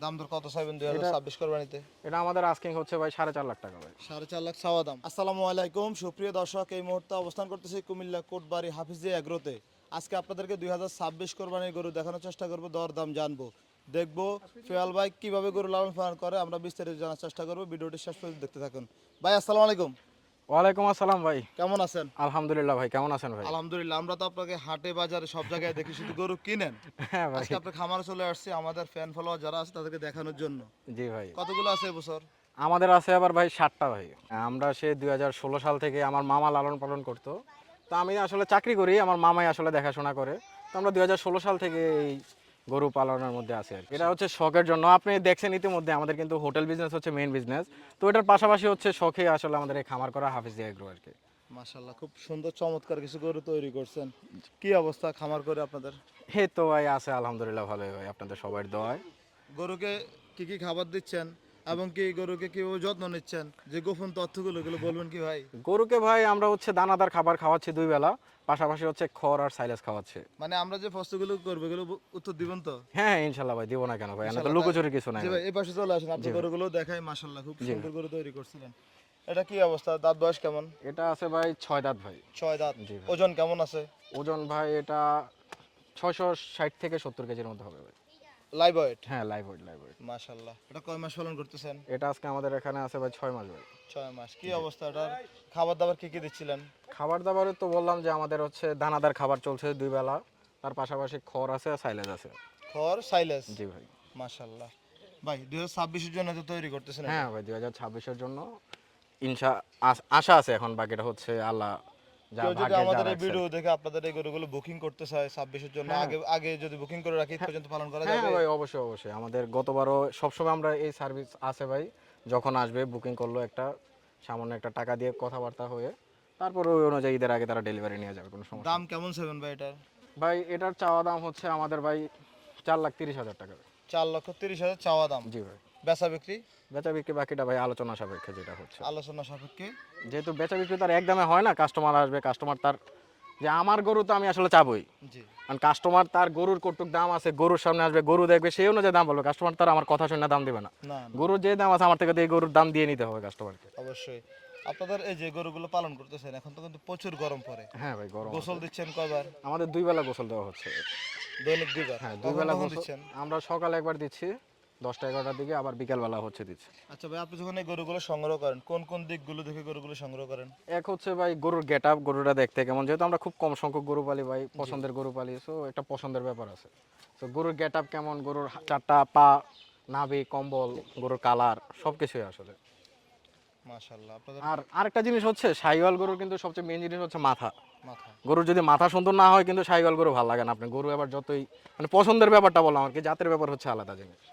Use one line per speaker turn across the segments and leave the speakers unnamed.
দাম দর কত চাইবেন 2026 কোরবানিতে?
এটা আমাদের আস্কিং হচ্ছে ভাই 4.5 লাখ টাকা ভাই।
4.5 লাখ চাওয়া দাম। আসসালামু আলাইকুম সুপ্রিয় দর্শক, এই মুহূর্তে অবস্থান করতেছি কুমিল্লা কোটবাড়ি হাফিজি এগ্রোতে। আজকে আপনাদেরকে 2026 কোরবানির গরু দেখানোর চেষ্টা করব, দর দাম জানবো, দেখবো ফেয়াল ভাই কিভাবে গরু লালন পালন করে। আমরা বিস্তারিত জানার চেষ্টা করবো, ভিডিওটি শেষ পর্যন্ত দেখতে থাকুন। ভাই আসসালামু আলাইকুম,
ওয়ালাইকুম আসসালাম ভাই।
কেমন আছেন?
আলহামদুলিল্লাহ ভাই, কেমন আছেন ভাই?
আলহামদুলিল্লাহ। আমরা তো আপনাকে হাটে বাজারে সব জায়গায় দেখি, শুধু গরু কিনেন।
হ্যাঁ ভাই।
আজকে আপনার খামারে চলে আসছি আমাদের ফ্যান ফলোয়ার যারা আছে তাদেরকে দেখানোর জন্য।
জি ভাই,
কতগুলো আছে এবছর?
আমাদের আছে আবার ভাই 7টা ভাই। আমরা সে 2016 সাল থেকে আমার মামা লালন পালন করতো। তো আমি আসলে চাকরি করি, আমার মামাই আসলে দেখাশোনা করে। তো আমরা 2016 সাল থেকে এই গরু পালনের মধ্যে আছি আর কি। এটা হচ্ছে শখের জন্য। আপনি দেখছেন ইতিমধ্যে আমাদের কিন্তু হোটেল বিজনেস হচ্ছে মেইন বিজনেস। তো এটার পাশাপাশি হচ্ছে শখে আসলে আমাদের এই খামার করা হাফিজ এগ্রো আর কি।
মাশাআল্লাহ, খুব সুন্দর চমৎকার কিছু গরু তৈরি করছেন। কি অবস্থা খামার করে আপনাদের?
হে তো ভাই আছে আলহামদুলিল্লাহ ভালোই ভাই, আপনাদের সবার দোয়ায়।
গরুকে কি কি খাবার দিচ্ছেন এবং কি গরুকে কিভাবে যত্ন নিচ্ছেন, যে গোপন তথ্যগুলো এগুলো বলবেন কি ভাই?
গরুকে ভাই আমরা হচ্ছে দানাদার খাবার খাওয়াচ্ছি 2 বেলা, পাশাপাশি হচ্ছে খড় আর সাইলেজ খাওয়াচ্ছি।
মানে আমরা যে প্রশ্নগুলো করবো এগুলো উত্তর দিবেন তো?
হ্যাঁ হ্যাঁ, ইনশাল্লাহ ভাই, দিব না কেন ভাই, এনে তো
ইনশাআল্লাহ।
লুকোচুরি কিছু নাই
জি
ভাই।
ভাই, এই পাশে চলে আসেন, আপনি গরুগুলো দেখাই। মাশাআল্লাহ, খুব সুন্দর গরু তৈরি করছিলেন। এটা কি অবস্থা, দাঁত বয়স কেমন?
এটা আছে ভাই 6 দাঁত ভাই।
6 দাঁত।
জি ভাই।
ওজন কেমন আছে?
ওজন ভাই এটা 660 থেকে 70 কেজির মধ্যে হবে ভাই।
Live weight?
হ্যাঁ, লাইভ ওয়েট লাইভ ওয়েট।
মাশাআল্লাহ। এটা কয় মাস পালন করতেছেন?
এটা আজকে আমাদের এখানে আছে ভাই 6 মাস ভাই।
6 মাস। কি অবস্থা এটার? খাবার দাবার কি কি দিচ্ছিলেন?
খাবার দাবারে তো বললাম যে আমাদের হচ্ছে দানাদার খাবার চলছে 2 বেলা, তার পাশাপাশি খড় আছে আর সাইলেজ আছে।
খড় সাইলেজ?
জি ভাই।
মাশাআল্লাহ। ভাই 2026 এর জন্য তো তৈরি করতেছেন এটা?
হ্যাঁ ভাই, 2026-এর জন্য আশা আছে, এখন বাকিটা হচ্ছে আল্লাহ যা
কেউ যদি
ভাগ্যে যা
আমাদের এই
রাখছে।
ভিডিও দেখে আপনাদের এই গরুগুলো বুকিং করতে চায় 26 এর জন্য, আগে আগে যদি বুকিং করে রাখি ঈদ পর্যন্ত পালন করা
হ্যাঁ
যাবে?
ভাই, অবশ্যই অবশ্যই। আমাদের গতবারও সবসময় আমরা এই সার্ভিস আছে ভাই, যখন আসবে বুকিং করলো একটা সামান্য একটা টাকা দিয়ে কথাবার্তা হয়ে, তারপরে ওই অনুযায়ী ঈদের আগে তারা ডেলিভারি নিয়ে যাবে, কোনো সমস্যা
দাম কেমন চাইবেন ভাই এটার?
নেই। ভাই এটার চাওয়া দাম হচ্ছে আমাদের ভাই 4,30,000 টাকা ভাই।
4,30,000 চাওয়া দাম।
জি ভাই।
বেচা বিক্রি?
বেচা বিক্রি বাকিটা ভাই আলোচনা সাপেক্ষে যেটা হচ্ছে।
আলোচনা সাপেক্ষে?
যেহেতু বেচা বিক্রি তার একদমে হয় না, কাস্টমার আসবে, কাস্টমার তার যে আমার গরু তো আমি আসলে চাবই,
জি।
কারণ কাস্টমার তার গরুর কতটুক দাম আছে, গরুর সামনে আসবে, গরু দেখবে, সেই অনুযায়ী দাম বলবে। কাস্টমার তার আমার কথা শুনে দাম দিবে না।
না না,
গরুর যে দাম আছে আমার থেকে তো এই গরুর দাম দিয়ে নিতে হবে কাস্টমারকে।
অবশ্যই। আপনাদের এই যে গরুগুলো পালন করতেছেন, এখন তো কিন্তু প্রচুর গরম পড়ে।
হ্যাঁ ভাই, গরম
গোসল
আছে।
দিচ্ছেন কয়বার?
আমাদের 2 বেলা গোসল দেওয়া হচ্ছে।
দৈনিক 2 বার?
হ্যাঁ,
কখন
2 বেলা
কখন
গোসল
দিচ্ছেন?
আমরা সকালে একবার দিচ্ছি 10টা 11টার দিকে, আবার বিকেলবেলা হচ্ছে দিচ্ছি।
আচ্ছা ভাই, আপনি যখন এই গরুগুলো সংগ্রহ করেন কোন কোন দিকগুলো দেখে গরুগুলো সংগ্রহ করেন?
এক হচ্ছে ভাই গরুর গেট আপ, গরুটা দেখতে কেমন, যেহেতু আমরা খুব কম সংখ্যক গরু পালি ভাই, পছন্দের গরু পালি, সো একটা পছন্দের ব্যাপার আছে। তো গরুর গেট আপ কেমন, গরুর 4টা পা, নাভি, কম্বল, গরুর কালার সব কিছুই আসলে।
মাশাআল্লাহ। আপনাদের
আর আরেকটা জিনিস হচ্ছে শাহিওয়াল গরুর কিন্তু সবচেয়ে মেইন জিনিস হচ্ছে মাথা।
মাথা?
গরুর যদি মাথা সুন্দর না হয় কিন্তু শাহিওয়াল গরু ভালো লাগে না। আপনি গরু এবার যতই মানে পছন্দের ব্যাপারটা বললাম আর কি, জাতের ব্যাপার হচ্ছে আলাদা জিনিস।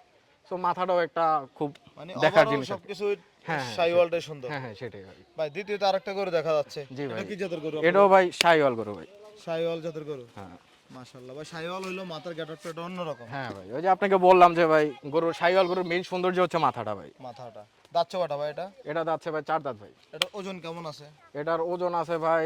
তো মাথাটাও একটা খুব
মানে
দেখার
ওভারঅল
জিনিস আর কি।
সবকিছু
হ্যাঁ হ্যাঁ,
শাইওয়ালটাই সুন্দর।
হ্যাঁ হ্যাঁ, সেটাই ভাই।
ভাই দ্বিতীয়ত আরেকটা গরু দেখা যাচ্ছে,
জি
এটা
ভাই,
কি জাতের গরু?
এটাও ভাই শাহিওয়াল গরু ভাই।
শাইওয়াল জাতের গরু?
হ্যাঁ
মাশাআল্লাহ। ভাই শাইওয়াল হইলো মাথার গেটআপটা এটা অন্যরকম।
হ্যাঁ ভাই, ওই যে আপনাকে বললাম যে ভাই গরুর শাহিওয়াল গরুর মেইন সৌন্দর্য হচ্ছে মাথাটা ভাই।
মাথাটা দাঁত চোয়াটা ভাই এটা?
এটা যাচ্ছে ভাই 4 দাঁত ভাই।
এটা ওজন কেমন আছে?
এটার ওজন আছে ভাই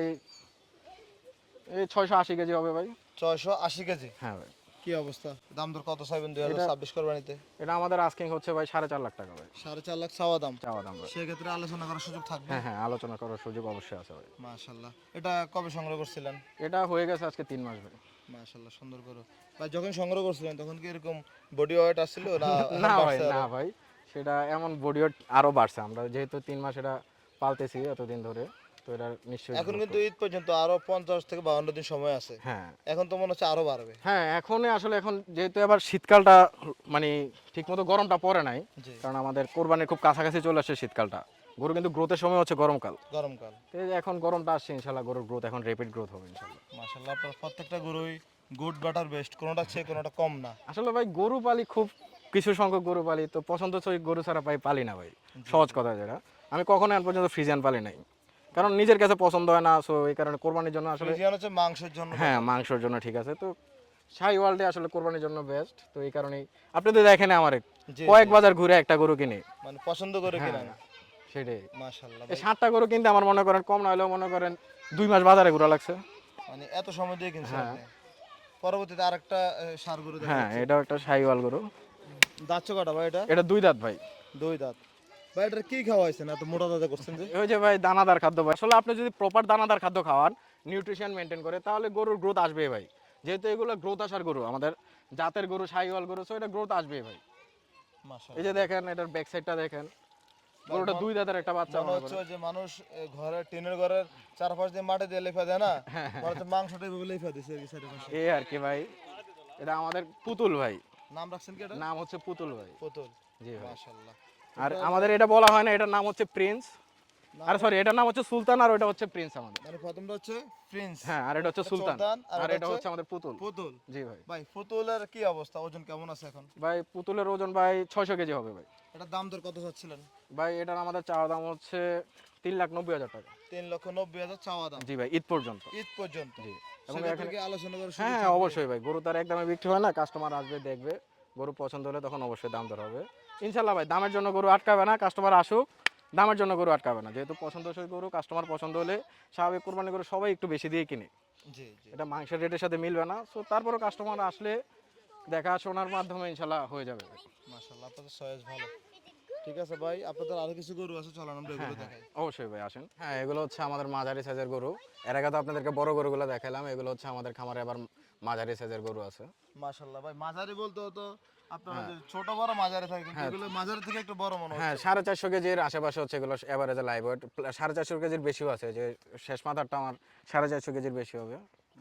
এই 680 কেজি হবে ভাই।
680 কেজি?
হ্যাঁ ভাই।
কি অবস্থা, দাম দর কত চাইবেন 2026 কোরবানিতে?
এটা আমাদের আস্কিং হচ্ছে ভাই 4.5 লাখ টাকা ভাই।
4.5 লাখ চাওয়া দাম।
চাওয়া দাম ভাই।
সেক্ষেত্রে আলোচনা করার সুযোগ থাকবে?
হ্যাঁ হ্যাঁ, আলোচনা করার সুযোগ অবশ্যই আছে ভাই।
মাশাআল্লাহ। এটা কবে সংগ্রহ করছিলেন?
এটা হয়ে গেছে আজকে 3 মাস ভাই।
মাশাআল্লাহ, সুন্দর গরু। ভাই যখন সংগ্রহ করছিলেন তখন কি এরকম বডি ওয়েট আসছিল না?
না ভাই,
বাড়ছে
না
আরো?
ভাই, সেটা এমন বডি ওয়েট আরো বাড়ছে। আমরা যেহেতু 3 মাস এটা পালতেছি এতদিন ধরে, তো এটা নিশ্চয়ই
এখন
growth
কিন্তু
করবে।
ঈদ পর্যন্ত আরো 50 থেকে 52 দিন সময় আছে।
হ্যাঁ
এখন তো মনে হচ্ছে আরো বাড়বে।
হ্যাঁ, এখনই আসলে এখন যেহেতু এবার শীতকালটা মানে ঠিকমতো গরমটা পড়ে নাই,
জি।
কারণ আমাদের কোরবানির খুব কাছাকাছি চলে আসছে শীতকালটা। গরু কিন্তু গ্রোথের সময় হচ্ছে গরমকাল।
গরমকাল।
তো এই যে এখন গরমটা আসছে, ইনশাল্লাহ গরুর গ্রোথ এখন রেপিড গ্রোথ হবে ইনশাল্লাহ।
মাশাআল্লাহ, আপনার প্রত্যেকটা গরুই গুড বাটার বেস্ট, কোনোটা চেয়ে কোনোটা কম না।
আসলে ভাই গরু পালি খুব কিছু সংখ্যক গরু পালি, তো পছন্দ হচ্ছে গরু ছাড়া পালি না ভাই। সহজ কথা যেটা, আমি কখনো এখন পর্যন্ত ফ্রিজিয়ান পালি নাই, কারণ নিজের কাছে পছন্দ হয় না। সো এই কারণে কোরবানির জন্য আসলে
ফ্রিজিয়ান হচ্ছে মাংসের জন্য
হ্যাঁ,
better।
মাংসের জন্য ঠিক আছে। তো শাহিওয়ালটা আসলে কোরবানির জন্য বেস্ট। তো এই কারণেই আপনি তো দেখেন আমার
জি,
কয়েক
জি।
বাজার ঘুরে একটা গরু কিনি।
মানে পছন্দ করে
হ্যাঁ
কিনেন।
সেটাই।
মাশাআল্লাহ
এই
ভাই।
7টা গরু কিনতে আমার মনে করেন কম না হলেও মনে করেন 2 মাস বাজারে ঘোরা লাগছে।
মানে এত সময় দিয়ে কিনছেন
হ্যাঁ
আপনি। পরবর্তীতে আরেকটা ষাঁড় গরু দেখা
হ্যাঁ,
যাচ্ছে।
এটাও একটা শাহিওয়াল গরু।
দাঁতছো কটা ভাই এটা?
এটা 2 দাঁত ভাই।
2 দাঁত। ভাই এটা কি খাওয়াইছেন এত মোটা তাজা করছেন যে?
ওই যে ভাই দানাদার খাদ্য ভাই, আসলে আপনি যদি প্রপার দানাদার খাদ্য খাওয়ান, নিউট্রিশন মেনটেন করে, তাহলে গরুর গ্রোথ আসবেই ভাই। যেহেতু এগুলো গ্রোথ আসার গরু, আমাদের জাতের গরু, শাহিওয়াল গরু, সো এটা গ্রোথ আসবেই ভাই। এই
মাশাআল্লাহ।
যে দেখেন এটার ব্যাক সাইডটা দেখেন, গরুটা 2 দাঁতের একটা বাচ্চা
মনে
মনে
হচ্ছে
করেন।
ওই যে মানুষ ঘরের টিনের ঘরের চারপাশ দিয়ে মাটি দিয়ে লেফা দেয় না, মনে হচ্ছে মাংসটা এভাবে লেফা দিছে এই সাইডে পাশে।
এই আর কি ভাই, এটা আমাদের পুতুল ভাই,
নাম রাখছেন কি এটা?
নাম হচ্ছে পুতুল ভাই।
পুতুল।
জি ভাই।
মাশাআল্লাহ।
আর আমাদের এটা বলা হয় না, এটার নাম হচ্ছে প্রিন্স,
নাম-
আর সরি এটার নাম হচ্ছে সুলতান, আর ওটা হচ্ছে প্রিন্স আমাদের।
মানে প্রথমটা হচ্ছে প্রিন্স,
হ্যাঁ, আর এটা হচ্ছে সুলতান,
আর
আর
এটা
এটা হচ্ছে আমাদের পুতুল।
পুতুল।
জি ভাই।
ভাই পুতুলের কি অবস্থা, ওজন কেমন আছে এখন?
ভাই পুতুলের ওজন ভাই 600 কেজি হবে ভাই।
এটা দাম দর কত চাচ্ছিলেন?
ভাই এটার আমাদের চাওয়া দাম হচ্ছে 3,90,000 টাকা।
3,90,000 চাওয়া দাম
জি ভাই, ঈদ পর্যন্ত।
ঈদ পর্যন্ত।
জি। এবং
সেক্ষেত্রে
এখানে
কি আলোচনা করার সুযোগ
হ্যাঁ
থাকবে?
অবশ্যই ভাই, গরু তার একদমই বিক্রি হয় না, কাস্টমার আসবে দেখবে, গরু পছন্দ হলে তখন অবশ্যই দাম দর হবে ইনশাল্লাহ ভাই। দামের জন্য গরু আটকাবে না, কাস্টমার আসুক, দামের জন্য গরু আটকাবে না, যেহেতু পছন্দসই গরু, কাস্টমার পছন্দ হলে স্বাভাবিক কোরবানি গরু সবাই একটু বেশি দিয়ে কিনে,
জি জি।
এটা মাংসের রেটের সাথে মিলবে না। সো তারপরেও কাস্টমার আসলে দেখাশোনার মাধ্যমে ইনশাল্লাহ হয়ে যাবে ভাই।
মাশাআল্লাহ, আপনাদের চয়েস ভালো। ঠিক আছে ভাই, আপনাদের আরো কিছু গরু আছে, চলেন আমরা এগুলো দেখাই।
অবশ্যই ভাই আসেন। হ্যাঁ, এগুলো হচ্ছে আমাদের মাঝারি সাইজের গরু। এর আগে তো আপনাদেরকে বড় গরুগুলো দেখালাম, এগুলো হচ্ছে আমাদের খামারে আবার মাঝারি সাইজের গরু আছে।
মাশাআল্লাহ ভাই, মাঝারি বলতে তো আপনারা যে ছোট বড় মাঝারি থাকে, কিন্তু এগুলো মাঝারি থেকে একটু বড় মনে
হ্যাঁ,
হচ্ছে।
450 কেজির আশেপাশে হচ্ছে এগুলো এভারেজে লাইভ ওয়েট, 450 কেজির বেশিও আছে, যে শেষ মাথারটা আমার 450 কেজির বেশি হবে।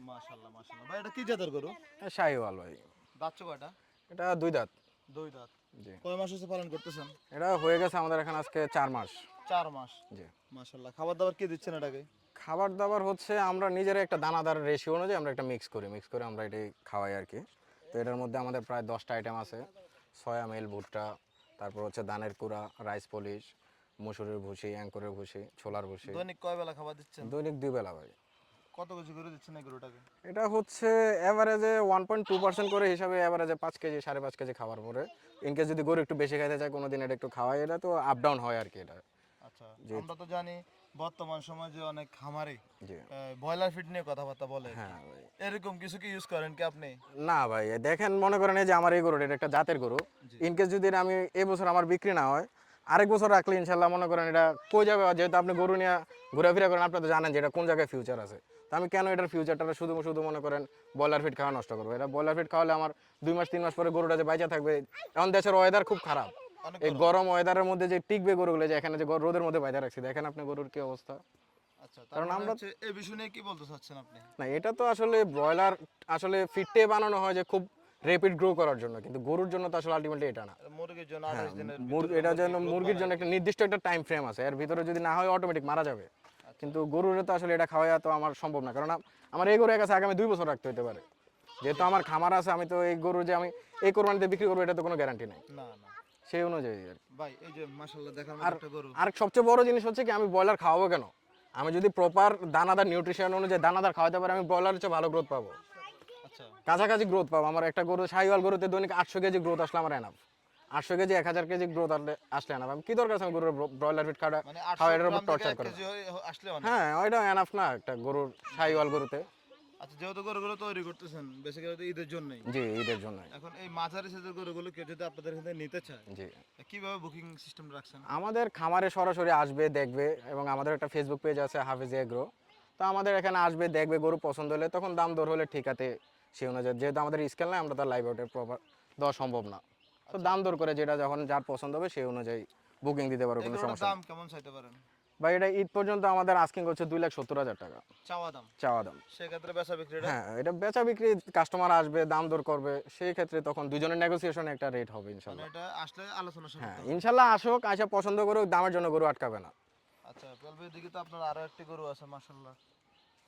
মাশাআল্লাহ মাশাআল্লাহ ভাই, এটা কি জাতের গরু?
শাহিওয়াল ভাই।
দাঁতছো কয়টা?
এটা 2 দাঁত।
2 দাঁত।
জি।
কয় মাস হচ্ছে পালন করতেছেন?
এটা হয়ে গেছে আমাদের এখানে আজকে 4 মাস।
4 মাস।
জি।
মাশাআল্লাহ, খাবার দাবার কি দিচ্ছেন এটাকে?
খাবার দাবার হচ্ছে আমরা নিজেরা একটা দানাদার রেশিও অনুযায়ী আমরা একটা মিক্স করে আমরা এটাই খাওয়াই আর কি। তো এটার মধ্যে আমাদের প্রায় 10টা আইটেম আছে। সয়া মিল, ভুট্টা, তারপর হচ্ছে ধানের কুড়া, রাইস পলিশ, মসুরের ভুসি, অ্যাঙ্করের ভুসি, ছোলার ভুসি।
দৈনিক কয় বেলা খাবার দিচ্ছেন?
দৈনিক 2 বেলা ভাই।
কত কেজি করে দিচ্ছেন এই গরুটাকে?
এটা হচ্ছে এভারেজে 1.2% করে হিসাবে, এভারেজে 5 কেজি 5.5 কেজি খাবার পরে। ইনকেস যদি গরু একটু বেশি খাইতে চায় কোনোদিন এটা একটু খাওয়াই, এটা তো আপ ডাউন হয় আর কি এটা।
আচ্ছা, আমরা তো জানি বর্তমান সময়ে যে অনেক খামারে
জি।
ব্রয়লার ফিড নিয়ে কথাবার্তা বলে,
হ্যাঁ ভাই।
এরকম কিছু কি ইউজ করেন কি আপনি?
না ভাই, দেখেন মনে করেন এই যে আমার এই গরুটা, এটা একটা জাতের গরু। ইনকেস যদি এটা আমি এই বছর আমার বিক্রি না হয়, আরেক বছর রাখলে ইনশাল্লাহ মনে করেন এটা কই যাবে, যেহেতু আপনি গরু নিয়ে ঘোরাফেরা করেন, আপনি তো জানেন যে এটা কোন জায়গায় ফিউচার আছে। তো আমি কেন এটার ফিউচারটা শুধু শুধু মনে করেন ব্রয়লার ফিড খাওয়া নষ্ট করবো? এটা ব্রয়লার ফিড খাওয়ালে আমার 2 মাস 3 মাস পরে গরুটা যে বাইচা থাকবে। এখন দেশের ওয়েদার খুব খারাপ,
অনেক
এই গরম ওয়েদারের মধ্যে যে টিকবে গরুগুলো, যে এখানে যে রোদের মধ্যে বাইচা রাখছি, দেখেন আপনি গরুর কি অবস্থা।
আচ্ছা, তার
কারণ
মানে
আমরা
হচ্ছে এই বিষয় নিয়ে কি বলতে চাচ্ছেন আপনি?
না, এটা তো আসলে ব্রয়লার আসলে ফিটে বানানো হয় যে খুব র্যাপিড গ্রো করার জন্য, কিন্তু গরুর জন্য তো আসলে আলটিমেটলি এটা না।
মুরগির জন্য
হ্যাঁ,
28 দিনের
এটা জন্য মুরগির জন্য একটা নির্দিষ্ট একটা টাইম ফ্রেম আছে, এর ভিতরে যদি না হয় অটোমেটিক মারা যাবে। কিন্তু গরুর তো আসলে এটা খাওয়া তো আমার সম্ভব না, কারণ আমার এই গরুর কাছে আগামী 2 বছর রাখতে হতে পারে। যেহেতু আমার খামার আছে, আমি তো এই গরু যে আমি এই কোরবানিতে বিক্রি করবো, এটা তো কোনো গ্যারান্টি নেই,
না না
সেই অনুযায়ী আর কি।
ভাই, এই যে মাশাআল্লাহ দেখার মতো
আর
একটা গরু।
আর সবচেয়ে বড় জিনিস হচ্ছে কি, আমি ব্রয়লার খাওয়াবো কেন? আমি যদি প্রপার দানাদার নিউট্রিশন অনুযায়ী দানাদার খাওয়াতে পারি, আমি ব্রয়লারের চেয়ে ভালো গ্রোথ পাবো,
আচ্ছা,
কাছাকাছি গ্রোথ পাবো। আমার একটা গরু শাহিওয়াল গরুতে দৈনিক 800 কেজি গ্রোথ আসলে আমার এনাফ। 800 কেজি 1000 কেজি গ্রোথ আসলে এনাফ। আমি কি দরকার আছে আমি গরুর ব্রয়লার ফিট খাওয়া
মানে
খাওয়া
800
এটার উপর
গ্রাম থেকে
টর্চার
1
করে?
কেজি আসলে অনেক।
হ্যাঁ, ওইটা এনাফ না একটা গরুর, শাহিওয়াল গরুতে।
আচ্ছা, যেহেতু গরুগুলো তৈরি করতেছেন বেসিক্যালি ঈদের জন্যই,
জি, ঈদের জন্য।
এখন এই মাঝারি সাইজের গরুগুলো কেউ যদি আপনাদের এখান থেকে নিতে চায়,
জি,
কিভাবে বুকিং সিস্টেম রাখছেন?
আমাদের খামারে সরাসরি আসবে, দেখবে, এবং আমাদের একটা ফেসবুক পেজ আছে হাফিজ এগ্রো। তো আমাদের এখানে আসবে, দেখবে, গরু পছন্দ হলে তখন দাম দর হলে ঠিক আছে সেই অনুযায়ী, যেহেতু আমাদের স্কেল নাই, আমরা তার লাইভ আউটের প্রপার দেওয়া সম্ভব না। তো দাম দর করে যেটা যখন যার পছন্দ হবে সেই অনুযায়ী বুকিং দিতে পারো, কোনো
এগুলোর
সমস্যা
দাম
নেই।
কেমন চাইতে পারেন?
ভাই এটা ঈদ পর্যন্ত আমাদের আস্কিং হচ্ছে 2,70,000 টাকা
চাওয়া দাম।
চাওয়া দাম।
সেক্ষেত্রে বেচা বিক্রিটা?
হ্যাঁ, এটা বেচা বিক্রি, কাস্টমার আসবে, দাম দর করবে, সেই ক্ষেত্রে তখন দুজনের নেগোসিয়েশনে একটা রেট হবে
মানে
ইনশাল্লাহ।
এটা আসলে আলোচনা
হ্যাঁ,
সাপেক্ষে হবে।
ইনশাল্লাহ আসুক, আসা পছন্দ করুক, দামের জন্য গরু আটকাবে না।
আচ্ছা, পলবে দিকে তো আপনার আরো একটি গরু আছে মাশাআল্লাহ,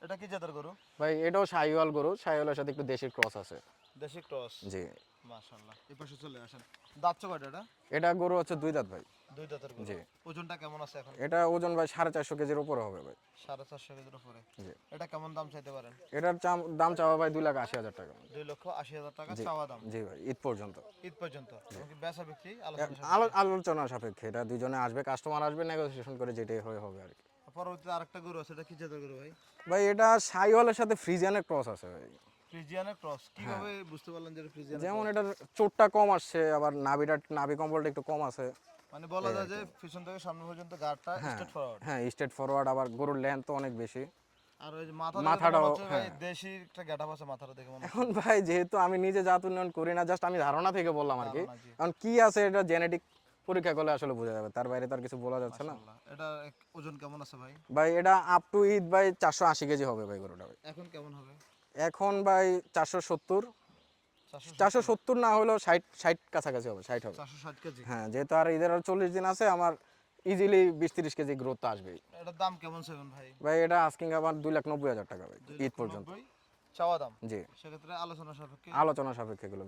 এটা কি জাতের গরু?
ভাই এটাও শাহিওয়াল গরু, শাহিওয়ালের সাথে একটু দেশি ক্রস আছে।
দেশি ক্রস।
জি।
মাশাআল্লাহ, এই পাশে চলে আসেন। দাঁতছো কয়টা এটা?
এটা গরু হচ্ছে 2 দাঁত ভাই।
2 দাঁতের গরু।
জি।
ওজনটা কেমন আছে এখন?
এটা ওজন ভাই 450 কেজির উপরে হবে ভাই।
450 কেজির উপরে।
জি।
এটা কেমন দাম চাইতে পারেন?
এটার দাম চাওয়া ভাই 2,80,000 টাকা।
2,80,000 টাকা
জি।
চাওয়া দাম
জি ভাই, ঈদ পর্যন্ত।
ঈদ পর্যন্ত। এমনকি বেচা বিক্রি আলোচনা সাপেক্ষে।
আলোচনা সাপেক্ষে, এটা দুজনে আসবে, কাস্টমার আসবে, নেগোসিয়েশন করে যেটাই হবে আর কি।
পরবর্তীতে আরেকটা গরু আছে, এটা কি জাতের গরু ভাই?
ভাই এটা শাহিওয়ালের সাথে ফ্রিজিয়ানের ক্রস আছে ভাই।
ফ্রিজিয়ানের ক্রস কিভাবে বুঝতে পারলেন যে ফ্রিজিয়ান?
যেমন এটার চোটটা কম আসছে, আবার নাভি কম্বলটা একটু কম আছে।
মানে বলা যায় যে পিছন থেকে সামনে পর্যন্ত গাড়টা স্ট্রেট ফরওয়ার্ড।
হ্যাঁ, স্ট্রেট ফরওয়ার্ড, আবার গরুর লেন্থ তো অনেক বেশি।
আর ওই যে মাথাটাও
মাথাটাও,
ভাই দেশি একটা গেটআপ আছে মাথাটা দেখে মনে
এখন ভাই যেহেতু আমি নিজে জাত উন্নয়ন করি না, জাস্ট আমি ধারণা থেকে বললাম আর কি।
ধারণা, জি।
এখন কি আছে এটা জেনেটিক পরীক্ষা করলে আসলে বোঝা যাবে, তার বাইরে তো আর কিছু বলা যাচ্ছে না।
মাশাআল্লাহ। এটা ওজন কেমন আছে ভাই?
ভাই এটা আপ টু ঈদ ভাই 480 কেজি হবে ভাই গরুটা ভাই।
এখন কেমন হবে?
এখন ভাই 470, 470 না হলেও 60 কাছাকাছি হবে, 60 হবে।
460 কেজি।
হ্যাঁ, যেহেতু আর ঈদের আর 40 দিন আছে, আমার ইজিলি 20-30 কেজি গ্রোথ তো আসবেই।
এটার দাম কেমন সেভেন ভাই?
ভাই এটা আস্কিং আমার 2,90,000 টাকা ভাই ঈদ পর্যন্ত।
2,90,000 চাওয়া দাম।
জি,
সেক্ষেত্রে আলোচনা সাপেক্ষে
আলোচনা সাপেক্ষে গুলো।